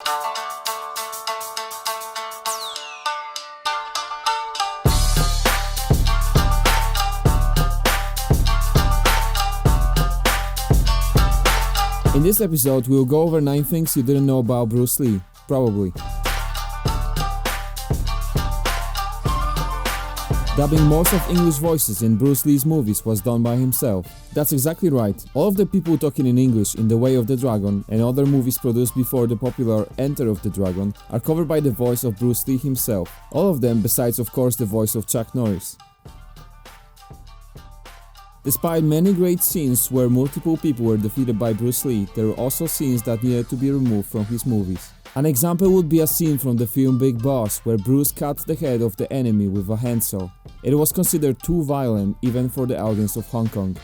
In this episode, we'll go over 9 things you didn't know about Bruce Lee, probably. Dubbing most of English voices in Bruce Lee's movies was done by himself. That's exactly right. All of the people talking in English in The Way of the Dragon and other movies produced before the popular Enter of the Dragon are covered by the voice of Bruce Lee himself. All of them besides of course the voice of Chuck Norris. Despite many great scenes where multiple people were defeated by Bruce Lee, there were also scenes that needed to be removed from his movies. An example would be a scene from the film Big Boss where Bruce cuts the head of the enemy with a handsaw. It was considered too violent even for the audience of Hong Kong.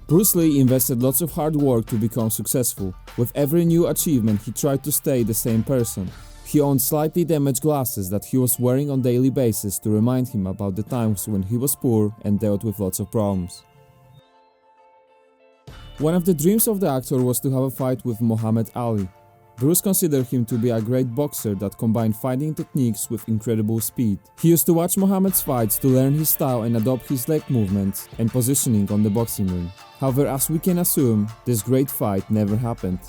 Bruce Lee invested lots of hard work to become successful. With every new achievement he tried to stay the same person. He owned slightly damaged glasses that he was wearing on a daily basis to remind him about the times when he was poor and dealt with lots of problems. One of the dreams of the actor was to have a fight with Muhammad Ali. Bruce considered him to be a great boxer that combined fighting techniques with incredible speed. He used to watch Muhammad's fights to learn his style and adopt his leg movements and positioning on the boxing ring. However, as we can assume, this great fight never happened.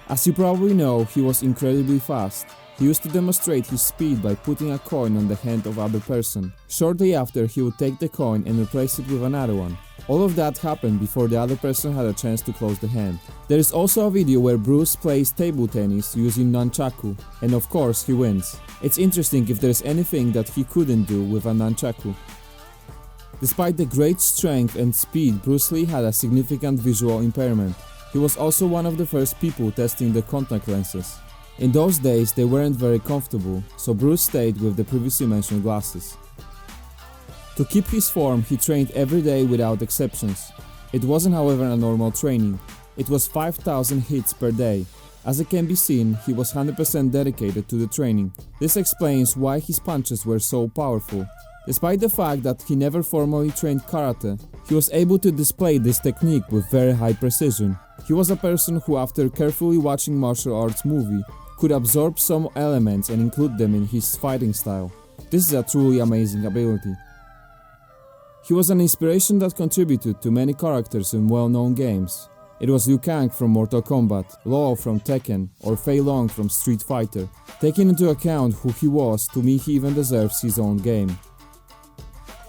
As you probably know, he was incredibly fast. He used to demonstrate his speed by putting a coin on the hand of other person. Shortly after, he would take the coin and replace it with another one. All of that happened before the other person had a chance to close the hand. There is also a video where Bruce plays table tennis using nunchaku, and of course he wins. It's interesting if there's anything that he couldn't do with a nunchaku. Despite the great strength and speed, Bruce Lee had a significant visual impairment. He was also one of the first people testing the contact lenses. In those days they weren't very comfortable, so Bruce stayed with the previously mentioned glasses. To keep his form, he trained every day without exceptions. It wasn't however a normal training. It was 5,000 hits per day. As it can be seen, he was 100% dedicated to the training. This explains why his punches were so powerful. Despite the fact that he never formally trained karate, he was able to display this technique with very high precision. He was a person who, after carefully watching martial arts movie, could absorb some elements and include them in his fighting style. This is a truly amazing ability. He was an inspiration that contributed to many characters in well-known games. It was Liu Kang from Mortal Kombat, Law from Tekken, or Fei Long from Street Fighter. Taking into account who he was, to me he even deserves his own game.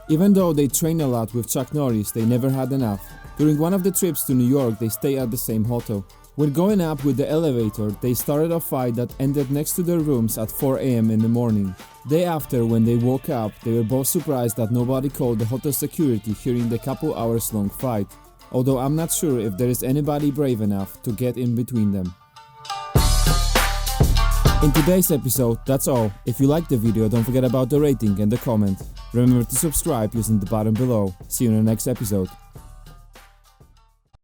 Even though they trained a lot with Chuck Norris, they never had enough. During one of the trips to New York, they stayed at the same hotel. When going up with the elevator, they started a fight that ended next to their rooms at 4 AM in the morning. Day after, when they woke up, they were both surprised that nobody called the hotel security hearing the couple hours long fight, although I'm not sure if there is anybody brave enough to get in between them. In today's episode, that's all. If you liked the video, don't forget about the rating and the comment. Remember to subscribe using the button below. See you in the next episode.